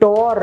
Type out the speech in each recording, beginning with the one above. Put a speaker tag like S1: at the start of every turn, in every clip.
S1: Tour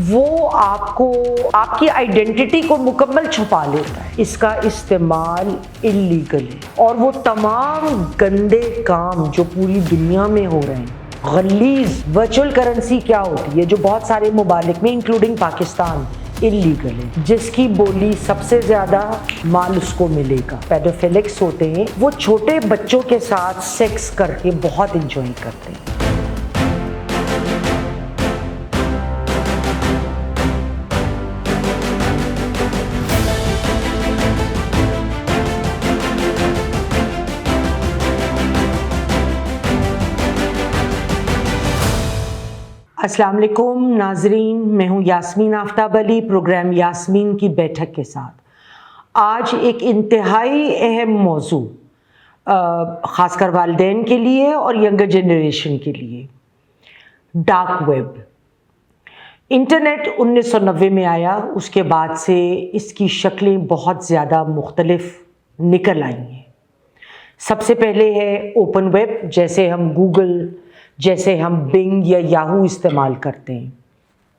S1: وہ آپ کو آپ کی آئیڈینٹی کو مکمل چھپا لیتا ہے. اس کا استعمال اللیگل ہے اور وہ تمام گندے کام جو پوری دنیا میں ہو رہے ہیں. غلیظ ورچوئل کرنسی کیا ہوتی ہے جو بہت سارے ممالک میں انکلوڈنگ پاکستان اللیگل ہے, جس کی بولی سب سے زیادہ مال اس کو ملے گا. پیڈوفیلکس ہوتے ہیں, وہ چھوٹے بچوں کے ساتھ سیکس کر کے بہت انجوائے کرتے ہیں. السلام علیکم ناظرین, میں ہوں یاسمین آفتاب علی, پروگرام یاسمین کی بیٹھک کے ساتھ. آج ایک انتہائی اہم موضوع خاص کر والدین کے لیے اور ینگر جنریشن کے لیے, ڈارک ویب. انٹرنیٹ 1990 میں آیا, اس کے بعد سے اس کی شکلیں بہت زیادہ مختلف نکل آئی ہیں. سب سے پہلے ہے اوپن ویب, جیسے ہم گوگل, جیسے ہم بنگ یا یاہو استعمال کرتے ہیں,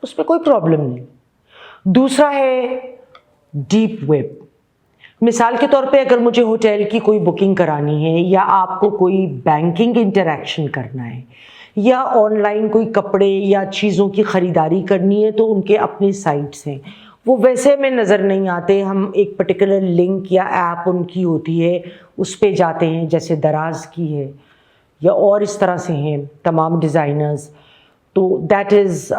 S1: اس میں کوئی پرابلم نہیں. دوسرا ہے ڈیپ ویب. مثال کے طور پہ اگر مجھے ہوٹل کی کوئی بکنگ کرانی ہے, یا آپ کو کوئی بینکنگ انٹریکشن کرنا ہے, یا آن لائن کوئی کپڑے یا چیزوں کی خریداری کرنی ہے, تو ان کے اپنے سائٹس ہیں, وہ ویسے میں نظر نہیں آتے. ہم ایک پرٹیکولر لنک یا ایپ ان کی ہوتی ہے, اس پہ جاتے ہیں, جیسے دراز کی ہے یا اور اس طرح سے ہیں تمام ڈیزائنرز. تو that is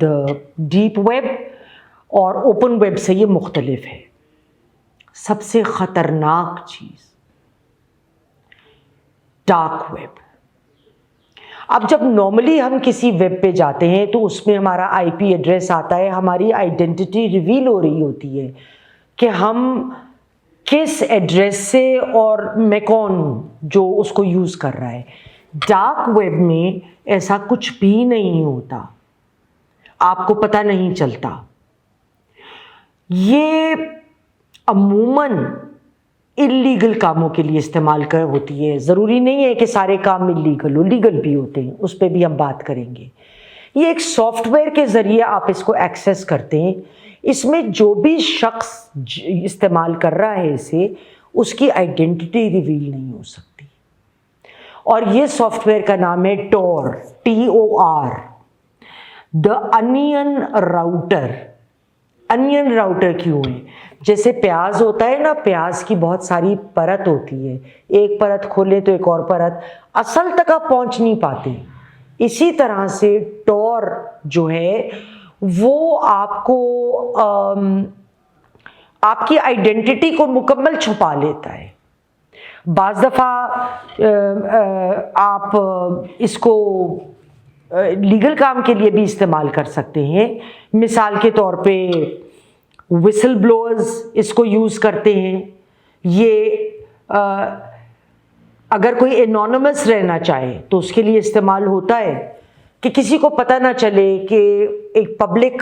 S1: the deep web, اور اوپن ویب سے یہ مختلف ہے. سب سے خطرناک چیز ڈارک ویب. اب جب نارملی ہم کسی ویب پہ جاتے ہیں تو اس میں ہمارا آئی پی ایڈریس آتا ہے, ہماری آئیڈینٹی ریویل ہو رہی ہوتی ہے کہ ہم کس ایڈریس سے اور میں کون ہوں جو اس کو یوز کر رہا ہے. ڈارک ویب میں ایسا کچھ بھی نہیں ہوتا, آپ کو پتہ نہیں چلتا. یہ عموماً اللیگل کاموں کے لیے استعمال ہوتی ہے. ضروری نہیں ہے کہ سارے کام اللیگل ہو, لیگل بھی ہوتے ہیں, اس پہ بھی ہم بات کریں گے. یہ ایک سافٹ ویئر کے ذریعے آپ اس کو ایکسیس کرتے ہیں. اس میں جو بھی شخص استعمال کر رہا ہے اسے, اس کی آئیڈینٹی ریویل نہیں ہو سکتی. اور یہ سافٹ ویئر کا نام ہے ٹور, TOR, دا انین راؤٹر. انین راؤٹر کیوں ہے؟ جیسے پیاز ہوتا ہے نا, پیاز کی بہت ساری پرت ہوتی ہے, ایک پرت کھولے تو ایک اور پرت, اصل تک آپ پہنچ نہیں پاتے. اسی طرح سے ٹور جو ہے وہ آپ کو آپ کی آئیڈینٹی کو مکمل چھپا لیتا ہے. بعض دفعہ آپ اس کو لیگل کام کے لیے بھی استعمال کر سکتے ہیں. مثال کے طور پہ وسل بلوئرز اس کو یوز کرتے ہیں. یہ اگر کوئی انونیمس رہنا چاہے تو اس کے لیے استعمال ہوتا ہے, کہ کسی کو پتہ نہ چلے کہ ایک پبلک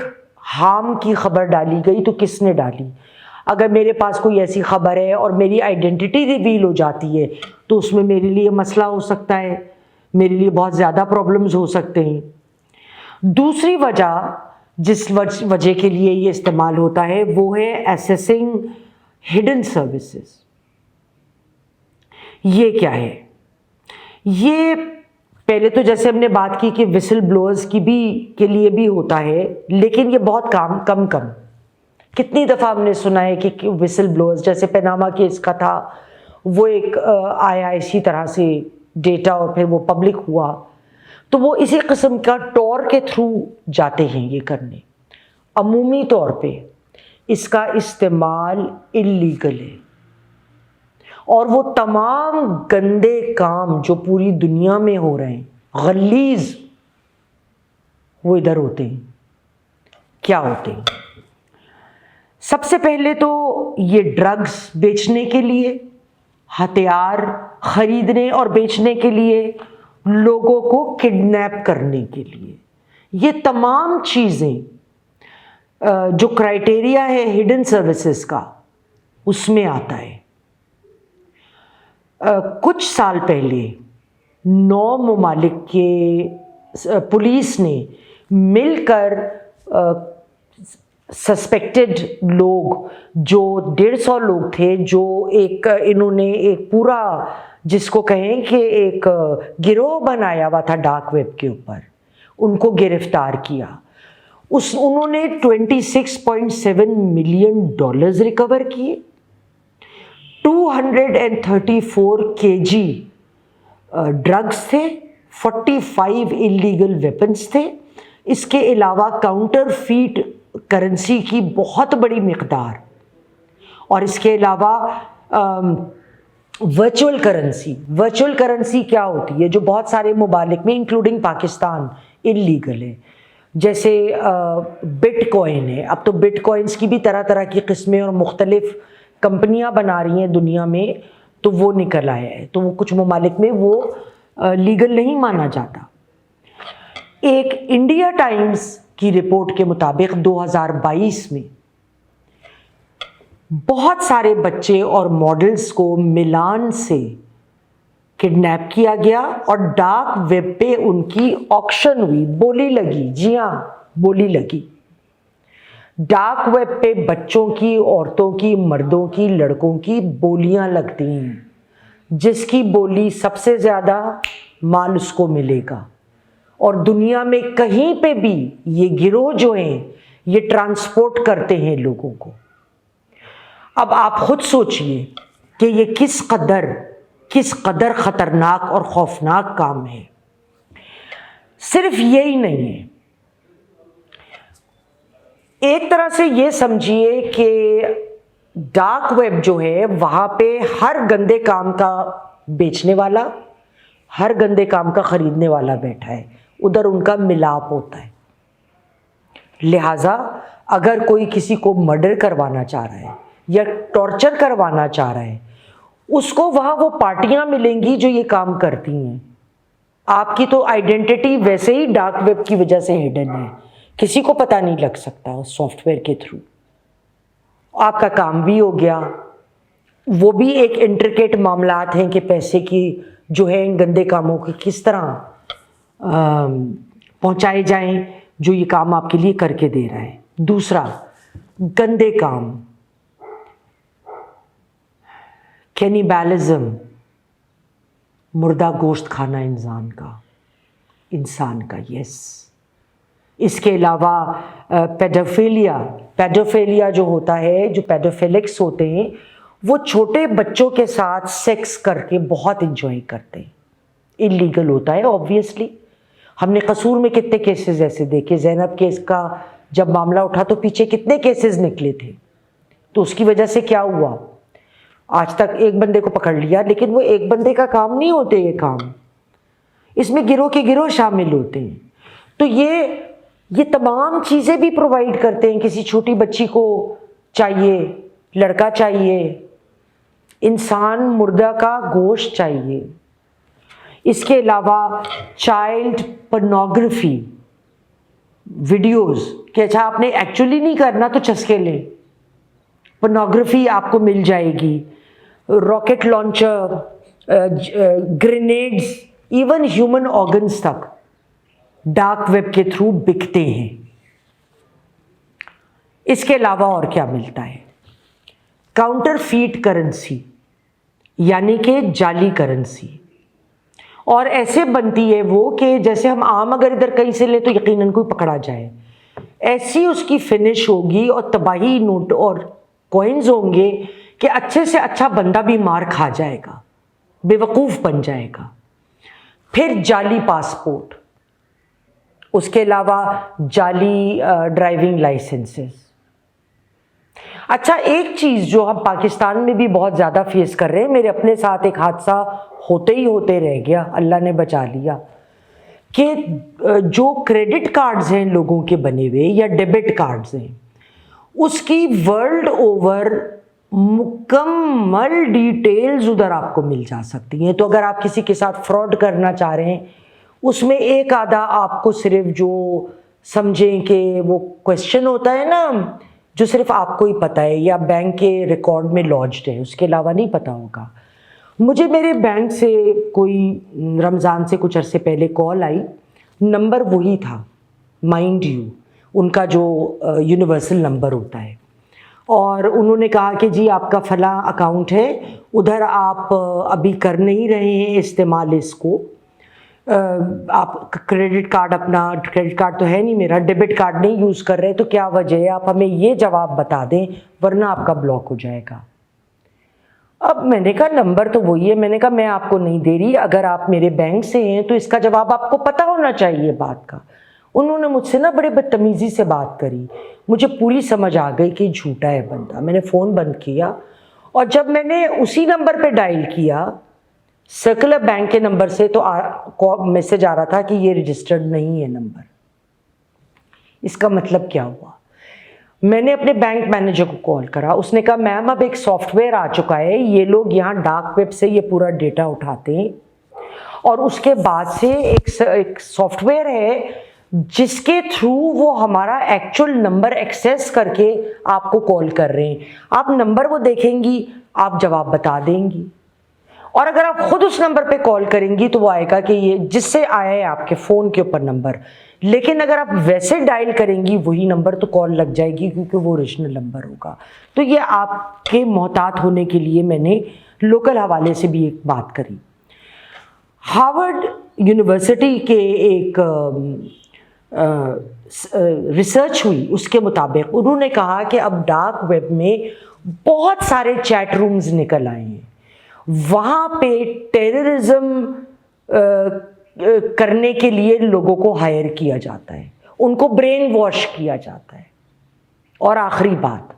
S1: ہارم کی خبر ڈالی گئی تو کس نے ڈالی. اگر میرے پاس کوئی ایسی خبر ہے اور میری آئیڈینٹی ریویل ہو جاتی ہے تو اس میں میرے لیے مسئلہ ہو سکتا ہے, میرے لیے بہت زیادہ پرابلمز ہو سکتے ہیں. دوسری وجہ جس وجہ کے لیے یہ استعمال ہوتا ہے وہ ہے ایسیسنگ ہڈن سروسز. یہ کیا ہے؟ یہ پہلے تو جیسے ہم نے بات کی کہ وسل بلوئرز کے لیے بھی ہوتا ہے, لیکن یہ بہت کم. کتنی دفعہ ہم نے سنا ہے کہ وسل بلوئرز, جیسے پیناما کیس کا تھا, وہ ایک آیا اسی طرح سے ڈیٹا اور پھر وہ پبلک ہوا, تو وہ اسی قسم کا ٹور کے تھرو جاتے ہیں یہ کرنے. عمومی طور پہ اس کا استعمال اللیگل ہے, اور وہ تمام گندے کام جو پوری دنیا میں ہو رہے ہیں غلیظ, وہ ادھر ہوتے ہیں. کیا ہوتے ہیں؟ سب سے پہلے تو یہ ڈرگز بیچنے کے لیے, ہتھیار خریدنے اور بیچنے کے لیے, لوگوں کو کڈنیپ کرنے کے لیے. یہ تمام چیزیں جو کرائٹیریا ہے ہڈن سروسز کا, اس میں آتا ہے. کچھ سال پہلے 9 ممالک کے پولیس نے مل کر سسپیکٹڈ لوگ جو 150 لوگ تھے، جو انہوں نے ایک پورا جس کو کہیں کہ ایک گروہ بنایا ہوا تھا ڈارک ویب کے اوپر، ان کو گرفتار کیا. انہوں نے $26.7 ملین ریکور کیے. 234 kg ڈرگس تھے، 45 انلیگل ویپنس تھے. اس کے علاوہ کاؤنٹر فیٹ کرنسی کی بہت بڑی مقدار، اور اس کے علاوہ ورچوئل کرنسی کیا ہوتی ہے جو بہت سارے ممالک میں انکلوڈنگ پاکستان انلیگل ہے، جیسے بٹ کوائن ہے. اب تو بٹ کوائنس کی بھی طرح طرح کی قسمیں اور مختلف کمپنیاں بنا رہی ہیں دنیا میں، تو وہ نکل آیا ہے. تو وہ کچھ ممالک میں وہ لیگل نہیں مانا جاتا. ایک انڈیا ٹائمز کی رپورٹ کے مطابق 2022 میں بہت سارے بچے اور ماڈلز کو ملان سے کڈنیپ کیا گیا اور ڈارک ویب پہ ان کی آکشن ہوئی، بولی لگی. جی ہاں، بولی لگی. ڈارک ویب پہ بچوں کی، عورتوں کی، مردوں کی، لڑکوں کی بولیاں لگتی ہیں. جس کی بولی سب سے زیادہ مال اس کو ملے گا. اور دنیا میں کہیں پہ بھی یہ گروہ جو ہیں یہ ٹرانسپورٹ کرتے ہیں لوگوں کو. اب آپ خود سوچئے کہ یہ کس قدر خطرناک اور خوفناک کام ہے. صرف یہی نہیں ہے، ایک طرح سے یہ سمجھیے کہ ڈارک ویب جو ہے وہاں پہ ہر گندے کام کا بیچنے والا، ہر گندے کام کا خریدنے والا بیٹھا ہے. ادھر ان کا ملاپ ہوتا ہے. لہٰذا اگر کوئی کسی کو مرڈر کروانا چاہ رہا ہے یا ٹارچر کروانا چاہ رہا ہے، اس کو وہاں وہ پارٹیاں ملیں گی جو یہ کام کرتی ہیں. آپ کی تو آئیڈینٹی ویسے ہی ڈارک ویب کی وجہ سے ہڈن ہے، کسی کو پتہ نہیں لگ سکتا. سافٹ ویئر کے تھرو آپ کا کام بھی ہو گیا. وہ بھی ایک انٹرکیٹ معاملات ہیں کہ پیسے کی جو ہے ان گندے کاموں کے کس طرح پہنچائے جائیں جو یہ کام آپ کے لیے کر کے دے رہا ہے. دوسرا گندے کام، کینیبالزم، مردہ گوشت کھانا انسان کا یس. اس کے علاوہ پیڈوفیلیا جو ہوتا ہے، جو پیڈوفیلکس ہوتے ہیں وہ چھوٹے بچوں کے ساتھ سیکس کر کے بہت انجوائے کرتے ہیں. انلیگل ہوتا ہے آبویسلی. ہم نے قصور میں کتنے کیسز ایسے دیکھے. زینب کیس کا جب معاملہ اٹھا تو پیچھے کتنے کیسز نکلے تھے. تو اس کی وجہ سے کیا ہوا؟ آج تک ایک بندے کو پکڑ لیا، لیکن وہ ایک بندے کا کام نہیں ہوتے یہ کام، اس میں گروہ کے گروہ شامل ہوتے ہیں. تو یہ تمام چیزیں بھی پرووائڈ کرتے ہیں. کسی چھوٹی بچی کو چاہیے، لڑکا چاہیے، انسان مردہ کا گوشت چاہیے. اس کے علاوہ چائلڈ پورنوگرافی ویڈیوز کہ اچھا آپ نے ایکچولی نہیں کرنا تو چسکے لیں، پورنوگرافی آپ کو مل جائے گی. Rocket launcher, grenades, even human organs تک ڈارک ویب کے تھرو بکتے ہیں. اس کے علاوہ اور کیا ملتا ہے؟ کاؤنٹر فیٹ کرنسی، یعنی کہ جعلی کرنسی. اور ایسے بنتی ہے وہ کہ جیسے ہم عام اگر ادھر کہیں سے لیں تو یقیناً کوئی پکڑا جائے، ایسی اس کی فنش ہوگی اور تباہی نوٹ اور کوئنز ہوں گے کہ اچھے سے اچھا بندہ بھی مار کھا جائے گا، بے وقوف بن جائے گا. پھر جعلی پاسپورٹ، اس کے علاوہ جعلی ڈرائیونگ لائسنسز. اچھا ایک چیز جو ہم پاکستان میں بھی بہت زیادہ فیس کر رہے ہیں، میرے اپنے ساتھ ایک حادثہ ہوتے رہ گیا، اللہ نے بچا لیا، کہ جو کریڈٹ کارڈز ہیں لوگوں کے بنے ہوئے یا ڈیبٹ کارڈز ہیں، اس کی ورلڈ اوور مکمل ڈیٹیلز ادھر آپ کو مل جا سکتی ہیں. تو اگر آپ کسی کے ساتھ فراڈ کرنا چاہ رہے ہیں، اس میں ایک آدھا آپ کو صرف جو سمجھیں کہ وہ کویسچن ہوتا ہے نا جو صرف آپ کو ہی پتہ ہے یا بینک کے ریکارڈ میں لانچڈ ہے، اس کے علاوہ نہیں پتہ ہوگا. مجھے میرے بینک سے کوئی رمضان سے کچھ عرصے پہلے کال آئی، نمبر وہی تھا مائنڈ یو ان کا جو یونیورسل نمبر ہوتا ہے، اور انہوں نے کہا کہ جی آپ کا فلاں اکاؤنٹ ہے، ادھر آپ ابھی کر نہیں رہے ہیں استعمال اس کو، آپ کریڈٹ کارڈ تو ہے نہیں میرا، ڈیبٹ کارڈ نہیں یوز کر رہے، تو کیا وجہ ہے، آپ ہمیں یہ جواب بتا دیں ورنہ آپ کا بلاک ہو جائے گا۔ اب میں نے کہا نمبر تو وہی ہے، میں نے کہا میں آپ کو نہیں دے رہی، اگر آپ میرے بینک سے ہیں تو اس کا جواب آپ کو پتہ ہونا چاہیے بات کا۔ انہوں نے مجھ سے نا بڑے بدتمیزی سے بات کری، مجھے پوری سمجھ آ گئی کہ جھوٹا ہے بندہ۔ میں نے فون بند کیا، اور جب میں نے اسی نمبر پہ ڈائل کیا سرکلر بینک کے نمبر سے، تو میسج آ رہا تھا کہ یہ رجسٹرڈ نہیں ہے نمبر۔ اس کا مطلب کیا ہوا؟ میں نے اپنے بینک مینیجر کو کال کرا، اس نے کہا میم اب ایک سافٹ ویئر آ چکا ہے، یہ لوگ یہاں ڈارک ویب سے یہ پورا ڈیٹا اٹھاتے ہیں، اور اس کے بعد سے ایک سافٹ ویئر ہے جس کے تھرو وہ ہمارا ایکچوئل نمبر ایکسیس کر کے آپ کو کال کر رہے ہیں، آپ نمبر وہ دیکھیں گی، آپ جواب بتا دیں گی، اور اگر آپ خود اس نمبر پہ کال کریں گی تو وہ آئے گا کہ یہ جس سے آیا ہے آپ کے فون کے اوپر نمبر، لیکن اگر آپ ویسے ڈائل کریں گی وہی نمبر تو کال لگ جائے گی کیونکہ وہ اوریجنل نمبر ہوگا۔ تو یہ آپ کے محتاط ہونے کے لیے میں نے لوکل حوالے سے بھی ایک بات کری۔ ہارورڈ یونیورسٹی کے ایک ریسرچ ہوئی، اس کے مطابق انہوں نے کہا کہ اب ڈارک ویب میں بہت سارے چیٹ رومز نکل آئے ہیں، وہاں پہ ٹیررزم کرنے کے لیے لوگوں کو ہائر کیا جاتا ہے، ان کو برین واش کیا جاتا ہے۔ اور آخری بات،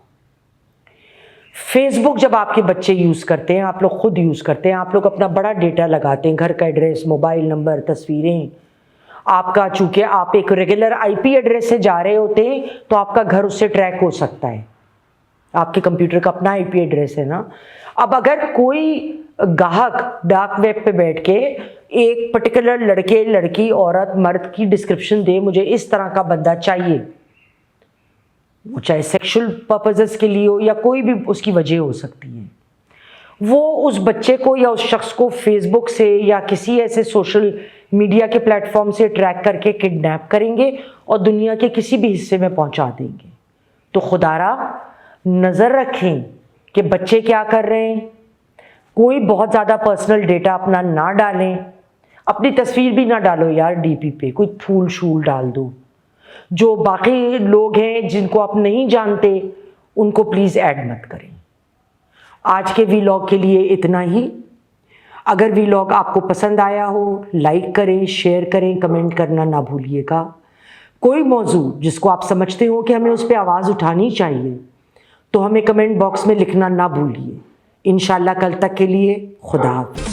S1: فیس بک جب آپ کے بچے یوز کرتے ہیں، آپ لوگ خود یوز کرتے ہیں، آپ لوگ اپنا بڑا ڈیٹا لگاتے ہیں، گھر کا ایڈریس، موبائل نمبر، تصویریں، آپ کا چونکہ آپ ایک ریگولر آئی پی ایڈریس سے جا رہے ہوتے ہیں تو آپ کا گھر اس سے ٹریک ہو سکتا ہے، آپ کے کمپیوٹر کا اپنا آئی پی ایڈریس ہے نا۔ اب اگر کوئی گاہک ڈارک ویب پہ بیٹھ کے ایک پرٹیکولر لڑکے، لڑکی، عورت، مرد کی ڈسکرپشن دے، مجھے اس طرح کا بندہ چاہیے، وہ چاہے سیکشل پرپزز کے لیے ہو یا کوئی بھی اس کی وجہ ہو سکتی ہے، وہ اس بچے کو یا اس شخص کو فیس بک سے یا کسی ایسے سوشل میڈیا کے پلیٹ فارم سے ٹریک کر کے کڈنیپ کریں گے اور دنیا کے کسی بھی حصے میں پہنچا دیں گے۔ تو خدارا نظر رکھیں کہ بچے کیا کر رہے ہیں، کوئی بہت زیادہ پرسنل ڈیٹا اپنا نہ ڈالیں، اپنی تصویر بھی نہ ڈالو یار ڈی پی پہ، کوئی پھول شول ڈال دو، جو باقی لوگ ہیں جن کو آپ نہیں جانتے ان کو پلیز ایڈ مت کریں۔ آج کے ویلاگ کے لیے اتنا ہی۔ اگر ویلاگ آپ کو پسند آیا ہو لائک کریں، شیئر کریں، کمنٹ کرنا نہ بھولیے گا۔ کوئی موضوع جس کو آپ سمجھتے ہو کہ ہمیں اس پہ آواز اٹھانی چاہیے تو ہمیں کمنٹ باکس میں لکھنا نہ بھولیے۔ انشاءاللہ کل تک کے لیے خدا حافظ۔